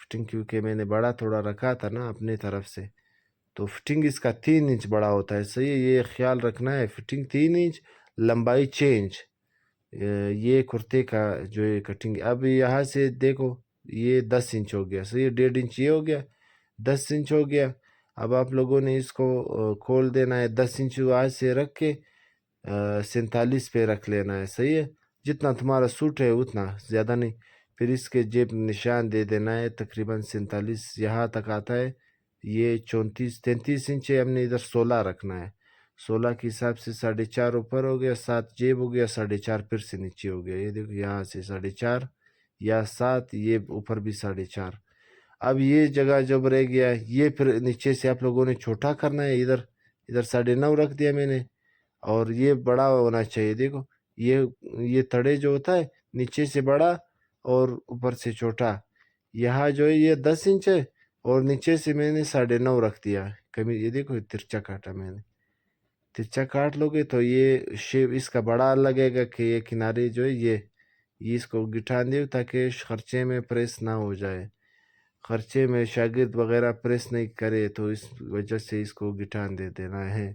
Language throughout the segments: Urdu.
فٹنگ کیونکہ میں نے بڑا تھوڑا رکھا تھا نا اپنے طرف سے، تو فٹنگ اس کا 3 انچ بڑا ہوتا ہے. صحیح ہے، یہ خیال رکھنا ہے. فٹنگ 3 انچ، لمبائی 6 انچ. یہ کرتے کا جو ہے کٹنگ. اب یہاں سے دیکھو یہ 10 انچ ہو گیا. صحیح ہے، 1.5 انچ یہ ہو گیا، 10 انچ ہو گیا. اب آپ لوگوں نے اس کو کھول دینا ہے. 10 انچ وہاں سے رکھ کے 47 پہ رکھ لینا ہے. صحیح ہے، جتنا تمہارا سوٹ ہے اتنا، زیادہ نہیں. پھر اس کے جیب نشان دے دینا ہے. تقریباً 47 یہاں تک آتا ہے. یہ 33 انچ ہے، ہم نے ادھر 16 رکھنا ہے. 16 کے حساب سے 4.5 اوپر ہو گیا، 7 جیب ہو گیا، 4.5 پھر سے نیچے ہو گیا. یہ دیکھو یہاں سے 4.5 یا 7، یہ اوپر بھی 4.5. اب یہ جگہ جب رہ گیا، یہ پھر نیچے سے آپ لوگوں نے چھوٹا کرنا ہے. ادھر 9.5 رکھ دیا میں نے، اور یہ بڑا ہونا چاہیے. دیکھو یہ تڑے جو ہوتا ہے نیچے سے بڑا اور اوپر سے چھوٹا. یہاں جو ہے یہ 10 انچ ہے، اور نیچے سے میں نے 9.5 رکھ دیا. کبھی یہ دیکھو ترچا کاٹا میں نے. ترچا کاٹ لو گے تو یہ شیپ اس کا بڑا لگے گا کہ یہ کنارے جو ہے یہ اس کو گٹھان دے تاکہ خرچے میں پریس نہ ہو جائے. خرچے میں شاگرد وغیرہ پریس نہیں کرے تو اس وجہ سے اس کو گٹھان دے دینا ہے.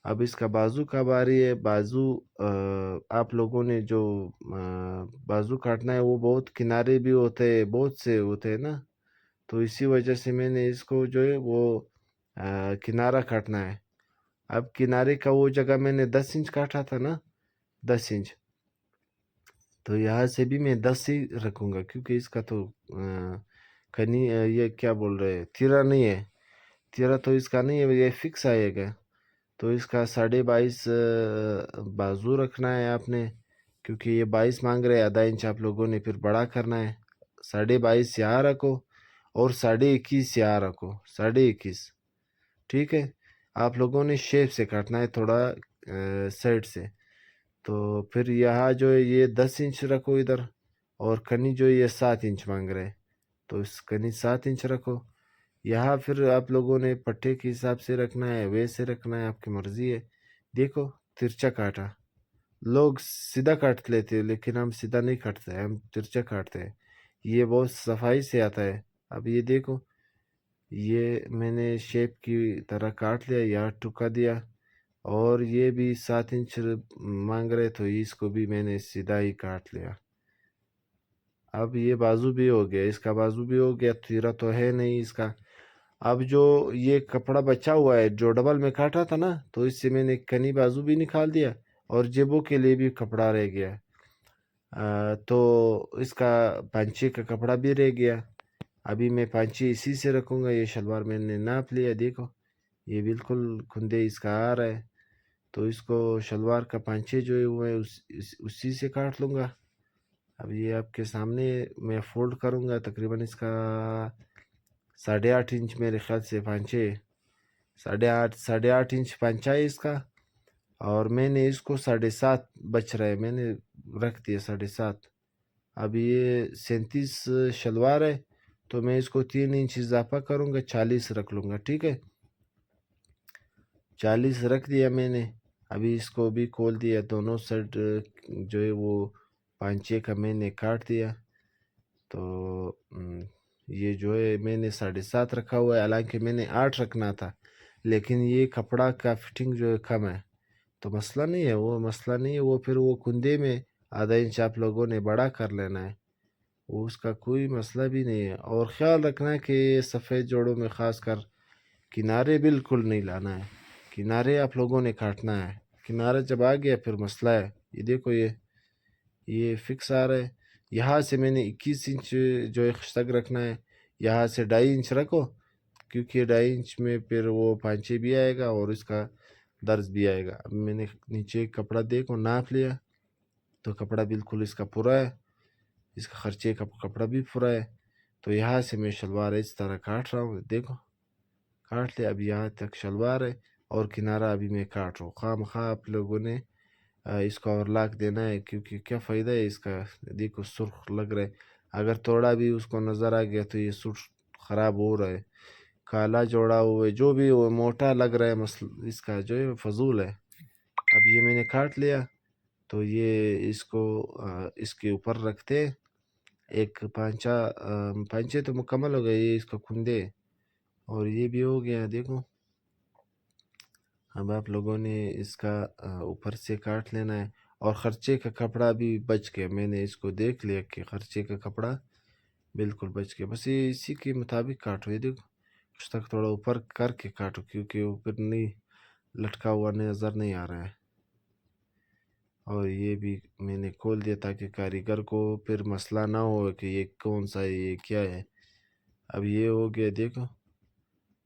اب اس کا بازو کا باری ہے. بازو آپ لوگوں نے جو بازو کاٹنا ہے وہ بہت کنارے بھی ہوتے ہیں، بہت سے ہوتے ہیں نا، تو اسی وجہ سے میں نے اس کو جو ہے وہ کنارہ کاٹنا ہے. اب کنارے کا وہ جگہ میں نے 10 انچ کاٹا تھا نا، 10 انچ، تو یہاں سے بھی میں 10 ہی رکھوں گا کیونکہ اس کا تو کنی یہ کیا بول رہے تیرا نہیں ہے. تیرا تو اس کا نہیں ہے، یہ فکس آئے گا. تو اس کا 22.5 بازو رکھنا ہے آپ نے، کیونکہ یہ 22 مانگ رہے. آدھا انچ آپ لوگوں نے پھر بڑا کرنا ہے. 22.5 یہاں رکھو اور 21.5 یہاں رکھو. 21.5 ٹھیک ہے. آپ لوگوں نے شیپ سے کاٹنا ہے تھوڑا سائڈ سے. تو پھر یہاں جو ہے یہ 10 انچ رکھو ادھر، اور کنی جو یہ 7 انچ مانگ رہے تو اس کنی 7 انچ رکھو. یہاں پھر آپ لوگوں نے پٹھے کے حساب سے رکھنا ہے، ویسے رکھنا ہے، آپ کی مرضی ہے. دیکھو ترچا کاٹا. لوگ سیدھا کاٹ لیتے لیکن ہم سیدھا نہیں کاٹتے، ہم ترچا کاٹتے ہیں. یہ بہت صفائی سے آتا ہے. اب یہ دیکھو یہ میں نے شیپ کی طرح کاٹ لیا، یہاں ٹکا دیا، اور یہ بھی 7 انچ مانگ رہے تو اس کو بھی میں نے سیدھا ہی کاٹ لیا. اب یہ بازو بھی ہو گیا، اس کا بازو بھی ہو گیا. تیرا تو ہے نہیں اس کا. اب جو یہ کپڑا بچا ہوا ہے جو ڈبل میں کاٹا تھا نا، تو اس سے میں نے کنی بازو بھی نکال دیا اور جیبوں کے لیے بھی کپڑا رہ گیا. تو اس کا پانچے کا کپڑا بھی رہ گیا. ابھی میں پانچے اسی سے رکھوں گا. یہ شلوار میں نے ناپ لیا، دیکھو یہ بالکل کھندے اس کا آ رہا ہے. تو اس کو شلوار کا پانچے جو ہے وہ اسی سے کاٹ لوں گا. اب یہ آپ کے سامنے میں فولڈ کروں گا. تقریباً اس کا 8.5 انچ میرے خیال سے پانچے، 8.5 انچ پانچا ہے اس کا. اور میں نے اس کو 7.5 بچ رہا ہے، میں نے رکھ دیا 7.5. اب یہ 37 شلوار ہے تو میں اس کو 3 انچ اضافہ کروں گا، 40 رکھ لوں گا. ٹھیک ہے، 40 رکھ دیا میں نے. ابھی اس کو بھی کھول دیا. دونوں سائڈ جو ہے وہ پانچے کا میں نے کاٹ دیا. تو یہ جو ہے میں نے 7.5 رکھا ہوا ہے، حالانکہ میں نے 8 رکھنا تھا، لیکن یہ کپڑا کا فٹنگ جو ہے کم ہے تو مسئلہ نہیں ہے. وہ مسئلہ نہیں ہے، وہ پھر وہ کندے میں آدھا انچ آپ لوگوں نے بڑا کر لینا ہے، وہ اس کا کوئی مسئلہ بھی نہیں ہے. اور خیال رکھنا ہے کہ سفید جوڑوں میں خاص کر کنارے بالکل نہیں لانا ہے. کنارے آپ لوگوں نے کاٹنا ہے. کنارہ جب آ گیا پھر مسئلہ ہے. یہ دیکھو یہ فکس آ رہا ہے. یہاں سے میں نے 21 انچ جو ہے خشتک رکھنا ہے. یہاں سے 2.5 انچ رکھو، کیونکہ 2.5 انچ میں پھر وہ پانچے بھی آئے گا اور اس کا درز بھی آئے گا. اب میں نے نیچے کپڑا دیکھو ناپ لیا تو کپڑا بالکل اس کا پورا ہے، اس کا خرچے کا کپڑا بھی پورا ہے. تو یہاں سے میں شلوار اس طرح کاٹ رہا ہوں. دیکھو کاٹ لیا. اب یہاں تک شلوار ہے اور کنارہ ابھی میں کاٹ رہا ہوں. خواہ مخواہ آپ لوگوں نے اس کو اور لاک دینا ہے، کیونکہ کیا فائدہ ہے اس کا. دیکھو سرخ لگ رہا ہے، اگر توڑا بھی اس کو نظر آ گیا تو یہ سرخ خراب ہو رہا ہے. کالا جوڑا ہوا ہے جو بھی وہ موٹا لگ رہا ہے، اس کا جو ہے فضول ہے. اب یہ میں نے کاٹ لیا تو یہ اس کو اس کے اوپر رکھتے ایک پانچے تو مکمل ہو گئے، یہ اس کا کندے اور یہ بھی ہو گیا دیکھو۔ اب آپ لوگوں نے اس کا اوپر سے کاٹ لینا ہے، اور خرچے کا کپڑا بھی بچ گیا، میں نے اس کو دیکھ لیا کہ خرچے کا کپڑا بالکل بچ گیا، بس یہ اسی کے مطابق کاٹو، یہ دیکھو اس تک تھوڑا اوپر کر کے کاٹو، کیونکہ اوپر نہیں لٹکا ہوا نظر نہیں آ رہا ہے۔ اور یہ بھی میں نے کھول دیا تاکہ کاریگر کو پھر مسئلہ نہ ہو کہ یہ کون سا ہے، یہ کیا ہے۔ اب یہ ہو گیا دیکھو۔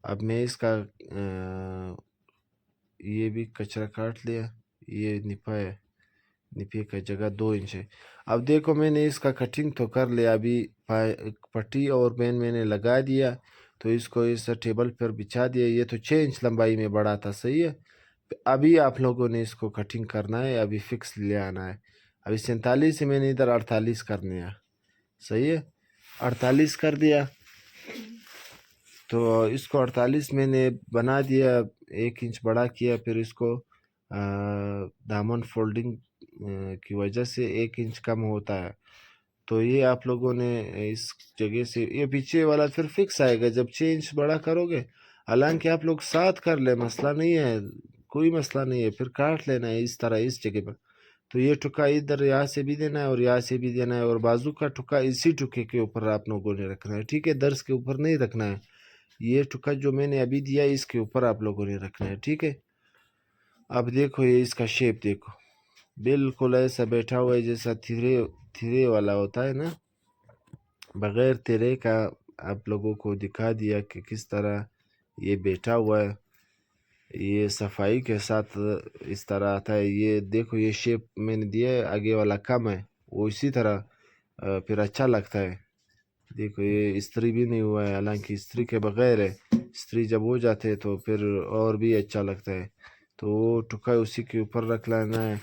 اب میں اس کا یہ بھی کچرا کاٹ لیا، یہ نپا ہے، نپے کا جگہ 2 انچ ہے۔ اب دیکھو میں نے اس کا کٹنگ تو کر لیا، ابھی پٹی اور بین میں نے لگا دیا، تو اس کو اس ٹیبل پر بچھا دیا۔ یہ تو 6 انچ لمبائی میں بڑا تھا، صحیح ہے۔ ابھی آپ لوگوں نے اس کو کٹنگ کرنا ہے، ابھی فکس لے آنا ہے۔ ابھی 47 سے میں نے ادھر 48 کرنے ہے، صحیح ہے، 48 کر دیا۔ تو اس کو 48 میں نے بنا دیا، 1 انچ بڑا کیا، پھر اس کو دامن فولڈنگ کی وجہ سے 1 انچ کم ہوتا ہے، تو یہ آپ لوگوں نے اس جگہ سے یہ پیچھے والا پھر فکس آئے گا جب 6 انچ بڑا کرو گے۔ حالانکہ آپ لوگ 7 کر لیں، مسئلہ نہیں ہے، کوئی مسئلہ نہیں ہے، پھر کاٹ لینا ہے اس طرح اس جگہ پر۔ تو یہ ٹکا ادھر یہاں سے بھی دینا ہے اور یہاں سے بھی دینا ہے، اور بازو کا ٹکا اسی ٹکے کے اوپر آپ لوگوں نے رکھنا ہے، ٹھیک ہے، درس کے اوپر نہیں رکھنا ہے۔ یہ ٹکا جو میں نے ابھی دیا اس کے اوپر آپ لوگوں نے رکھنا ہے، ٹھیک ہے۔ اب دیکھو یہ اس کا شیپ دیکھو، بالکل ایسا بیٹھا ہوا ہے جیسا تھرے والا ہوتا ہے نا، بغیر تیرے کا آپ لوگوں کو دکھا دیا کہ کس طرح یہ بیٹھا ہوا ہے۔ یہ صفائی کے ساتھ اس طرح آتا ہے، یہ دیکھو یہ شیپ میں نے دیا ہے، آگے والا کم ہے، وہ اسی طرح پھر اچھا لگتا ہے۔ دیکھو یہ استری بھی نہیں ہوا ہے، حالانکہ استری کے بغیر ہے، استری جب ہو جاتے تو پھر اور بھی اچھا لگتا ہے۔ تو وہ ٹکا اسی کے اوپر رکھ لینا ہے۔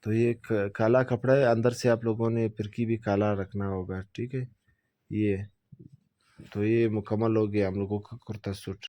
تو یہ کالا کپڑا ہے، اندر سے آپ لوگوں نے پھرکی بھی کالا رکھنا ہوگا، ٹھیک ہے۔ یہ تو یہ مکمل ہو گیا ہم لوگوں کا کرتا سوٹ۔